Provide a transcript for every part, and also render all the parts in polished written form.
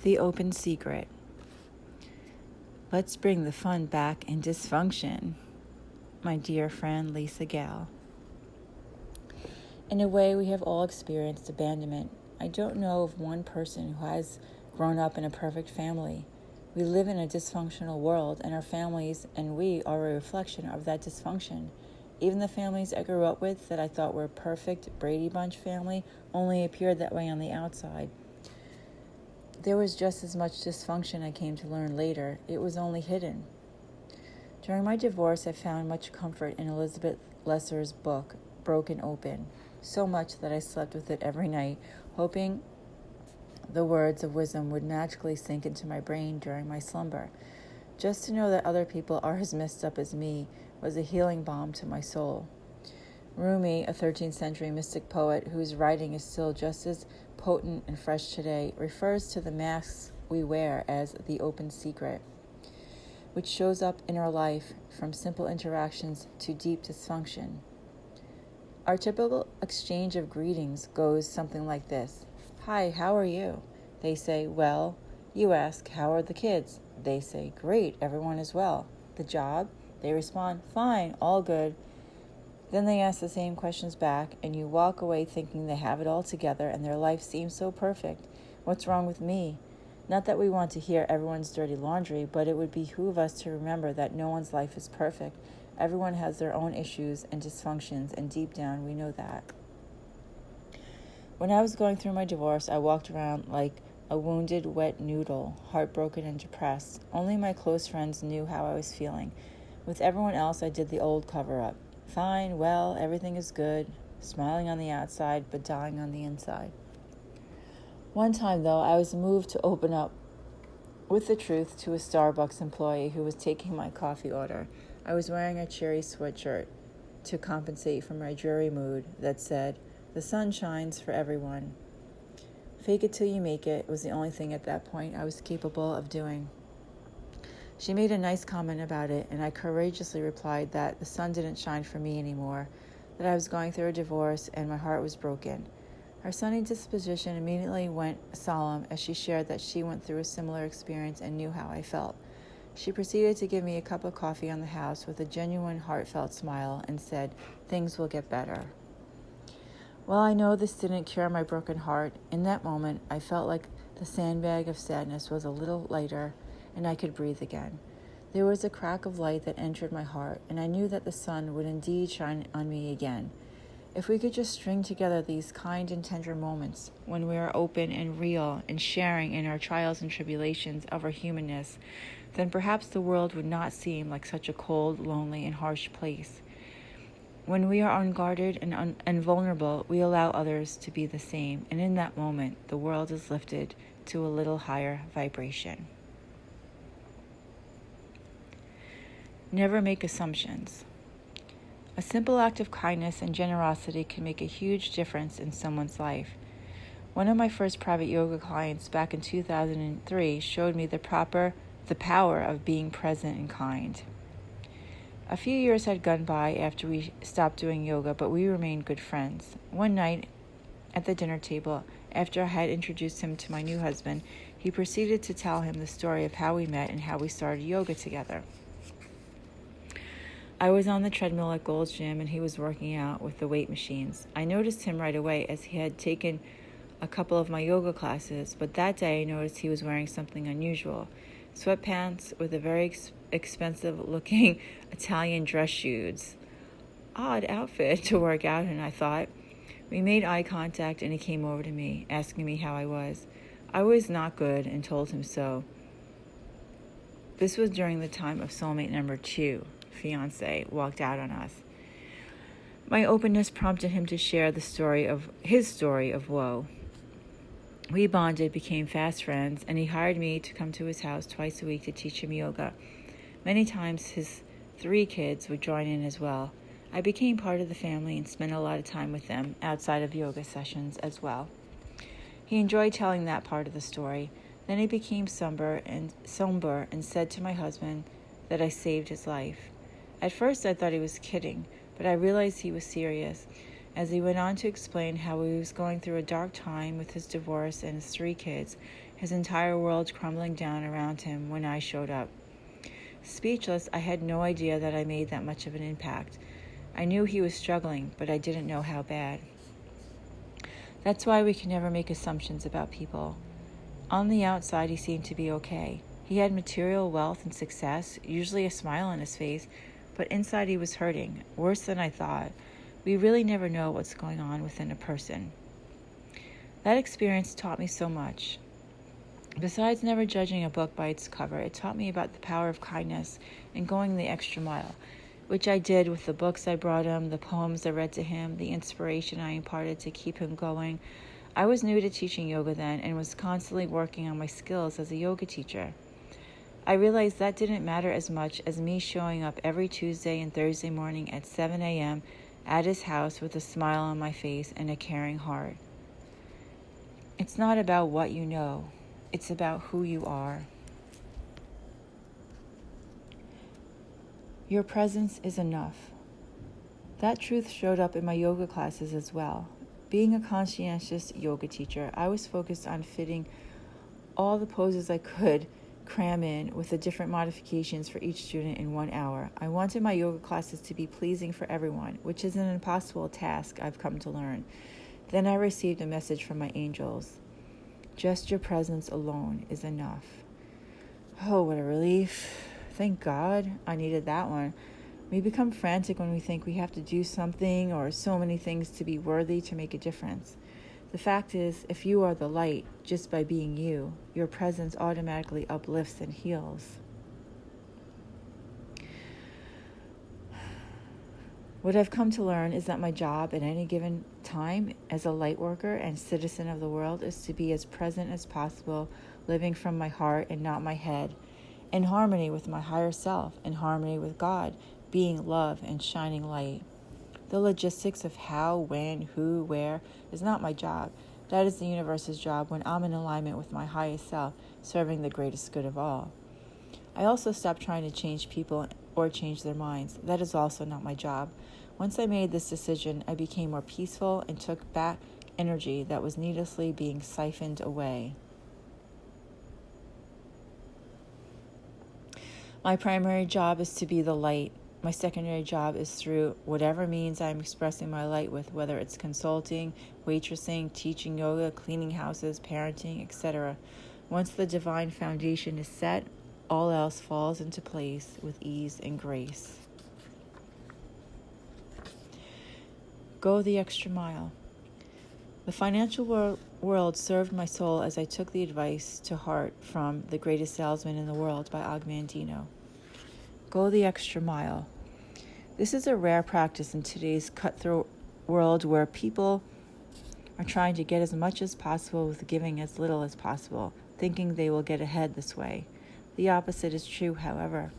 The Open Secret. Let's bring the fun back in dysfunction. My dear friend Lisa Gale. In a way, we have all experienced abandonment. I don't know of one person who has grown up in a perfect family. We live in a dysfunctional world, and our families and we are a reflection of that dysfunction. Even the families I grew up with that I thought were perfect Brady Bunch family only appeared that way on the outside. There was just as much dysfunction, I came to learn later. It was only hidden. During my divorce, I found much comfort in Elizabeth Lesser's book, Broken Open, so much that I slept with it every night, hoping the words of wisdom would magically sink into my brain during my slumber. Just to know that other people are as messed up as me was a healing balm to my soul. Rumi, a 13th century mystic poet whose writing is still just as potent and fresh today, refers to the masks we wear as the open secret, which shows up in our life from simple interactions to deep dysfunction. Our typical exchange of greetings goes something like this. Hi, how are you? They say, well. You ask, how are the kids? They say, great, everyone is well. The job? They respond, fine, all good. Then they ask the same questions back, and you walk away thinking they have it all together and their life seems so perfect. What's wrong with me? Not that we want to hear everyone's dirty laundry, but it would behoove us to remember that no one's life is perfect. Everyone has their own issues and dysfunctions, and deep down we know that. When I was going through my divorce, I walked around like a wounded, wet noodle, heartbroken and depressed. Only my close friends knew how I was feeling. With everyone else, I did the old cover-up. Fine, well, everything is good, smiling on the outside, but dying on the inside. One time, though, I was moved to open up with the truth to a Starbucks employee who was taking my coffee order. I was wearing a cherry sweatshirt to compensate for my dreary mood that said, the sun shines for everyone. Fake it till you make it was the only thing at that point I was capable of doing. She made a nice comment about it, and I courageously replied that the sun didn't shine for me anymore, that I was going through a divorce and my heart was broken. Her sunny disposition immediately went solemn as she shared that she went through a similar experience and knew how I felt. She proceeded to give me a cup of coffee on the house with a genuine, heartfelt smile and said, things will get better. Well, I know this didn't cure my broken heart. In that moment, I felt like the sandbag of sadness was a little lighter and I could breathe again. There was a crack of light that entered my heart, and I knew that the sun would indeed shine on me again. If we could just string together these kind and tender moments when we are open and real and sharing in our trials and tribulations of our humanness, then perhaps the world would not seem like such a cold, lonely, and harsh place. When we are unguarded and vulnerable, we allow others to be the same, and in that moment, the world is lifted to a little higher vibration. Never make assumptions. A simple act of kindness and generosity can make a huge difference in someone's life. One of my first private yoga clients back in 2003 showed me the power of being present and kind. A few years had gone by after we stopped doing yoga, but we remained good friends. One night at the dinner table, after I had introduced him to my new husband, he proceeded to tell him the story of how we met and how we started yoga together. I was on the treadmill at Gold's Gym and he was working out with the weight machines. I noticed him right away as he had taken a couple of my yoga classes, but that day I noticed he was wearing something unusual. Sweatpants with a very expensive-looking Italian dress shoes. Odd outfit to work out in, I thought. We made eye contact and he came over to me, asking me how I was. I was not good and told him so. This was during the time of soulmate number 2. Fiance walked out on us. My openness prompted him to share his story of woe. We bonded, became fast friends, and he hired me to come to his house twice a week to teach him yoga. Many times his 3 kids would join in as well. I became part of the family and spent a lot of time with them outside of yoga sessions as well. He enjoyed telling that part of the story. Then he became somber and said to my husband that I saved his life. At first I thought he was kidding, but I realized he was serious. as he went on to explain how he was going through a dark time with his divorce and his 3 kids, his entire world crumbling down around him when I showed up. Speechless, I had no idea that I made that much of an impact. I knew he was struggling, but I didn't know how bad. That's why we can never make assumptions about people. On the outside, he seemed to be okay. He had material wealth and success, usually a smile on his face, but inside he was hurting, worse than I thought. We really never know what's going on within a person. That experience taught me so much. Besides never judging a book by its cover, it taught me about the power of kindness and going the extra mile, which I did with the books I brought him, the poems I read to him, the inspiration I imparted to keep him going. I was new to teaching yoga then and was constantly working on my skills as a yoga teacher. I realized that didn't matter as much as me showing up every Tuesday and Thursday morning at 7 a.m. at his house with a smile on my face and a caring heart. It's not about what you know. It's about who you are. Your presence is enough. That truth showed up in my yoga classes as well. Being a conscientious yoga teacher, I was focused on fitting all the poses I could cram in with the different modifications for each student in 1 hour. I wanted my yoga classes to be pleasing for everyone, which is an impossible task I've come to learn. Then I received a message from my angels. Just your presence alone is enough. Oh, what a relief. Thank God I needed that one. We become frantic when we think we have to do something or so many things to be worthy to make a difference. The fact is, if you are the light, just by being you, your presence automatically uplifts and heals. What I've come to learn is that my job at any given time as a light worker and citizen of the world is to be as present as possible, living from my heart and not my head, in harmony with my higher self, in harmony with God, being love and shining light. The logistics of how, when, who, where is not my job. That is the universe's job when I'm in alignment with my highest self, serving the greatest good of all. I also stopped trying to change people or change their minds. That is also not my job. Once I made this decision, I became more peaceful and took back energy that was needlessly being siphoned away. My primary job is to be the light. My secondary job is through whatever means I'm expressing my light with, whether it's consulting, waitressing, teaching yoga, cleaning houses, parenting, etc. Once the divine foundation is set, all else falls into place with ease and grace. Go the extra mile. The financial world served my soul as I took the advice to heart from The Greatest Salesman in the World by Og Mandino. Go the extra mile. This is a rare practice in today's cutthroat world where people are trying to get as much as possible with giving as little as possible, thinking they will get ahead this way. The opposite is true, however.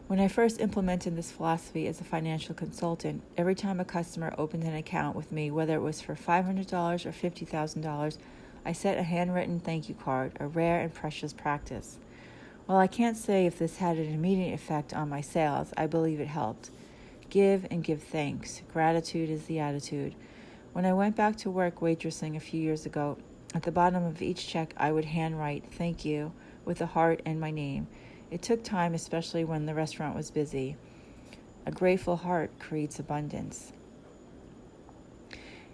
When I first implemented this philosophy as a financial consultant, every time a customer opened an account with me, whether it was for $500 or $50,000, I sent a handwritten thank you card, a rare and precious practice. While I can't say if this had an immediate effect on my sales, I believe it helped. Give and give thanks. Gratitude is the attitude. When I went back to work waitressing a few years ago, at the bottom of each check I would handwrite thank you with a heart and my name. It took time, especially when the restaurant was busy. A grateful heart creates abundance.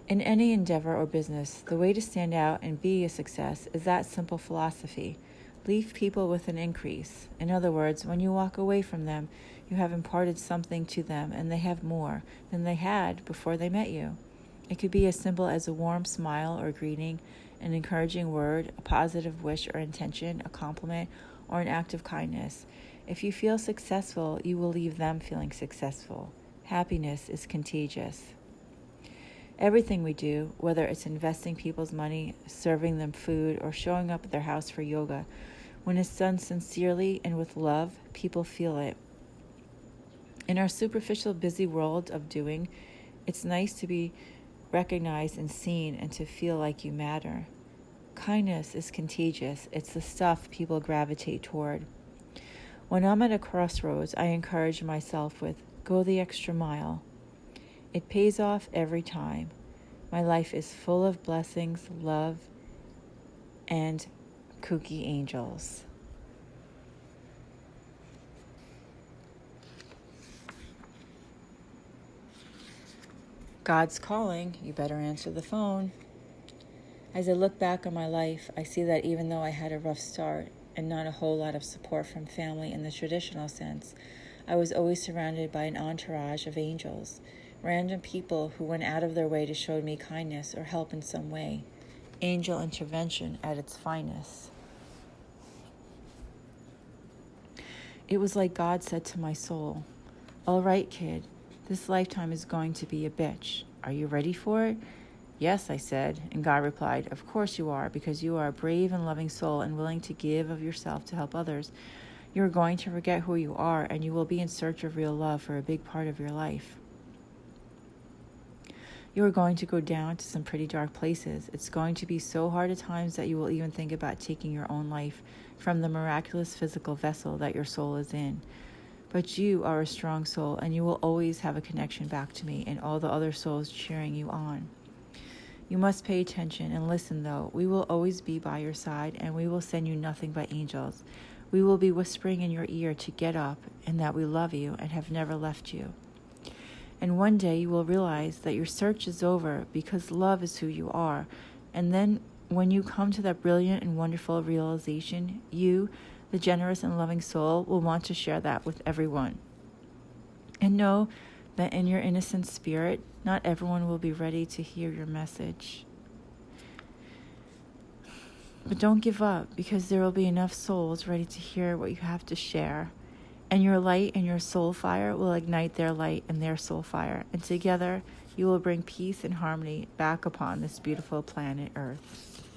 In any endeavor or business, the way to stand out and be a success is that simple philosophy. Leave people with an increase. In other words, when you walk away from them, you have imparted something to them and they have more than they had before they met you. It could be as simple as a warm smile or greeting, an encouraging word, a positive wish or intention, a compliment, or an act of kindness. If you feel successful, you will leave them feeling successful. Happiness is contagious. Everything we do, whether it's investing people's money, serving them food, or showing up at their house for yoga, when it's done sincerely and with love, people feel it. In our superficial, busy world of doing, it's nice to be recognized and seen and to feel like you matter. Kindness is contagious. It's the stuff people gravitate toward. When I'm at a crossroads, I encourage myself with, go the extra mile. It pays off every time. My life is full of blessings, love, and kooky angels. God's calling. You better answer the phone. As I look back on my life, I see that even though I had a rough start and not a whole lot of support from family in the traditional sense, I was always surrounded by an entourage of angels, random people who went out of their way to show me kindness or help in some way. Angel intervention at its finest. It was like God said to my soul, "All right, kid, this lifetime is going to be a bitch. Are you ready for it?" "Yes," I said, and God replied, "Of course you are, because you are a brave and loving soul and willing to give of yourself to help others. You are going to forget who you are, and you will be in search of real love for a big part of your life. You are going to go down to some pretty dark places. It's going to be so hard at times that you will even think about taking your own life from the miraculous physical vessel that your soul is in. But you are a strong soul, and you will always have a connection back to me and all the other souls cheering you on. You must pay attention and listen, though. We will always be by your side, and we will send you nothing but angels. We will be whispering in your ear to get up and that we love you and have never left you. And one day you will realize that your search is over because love is who you are. And then when you come to that brilliant and wonderful realization, you, the generous and loving soul, will want to share that with everyone. And know that in your innocent spirit, not everyone will be ready to hear your message. But don't give up, because there will be enough souls ready to hear what you have to share. And your light and your soul fire will ignite their light and their soul fire. And together you will bring peace and harmony back upon this beautiful planet Earth.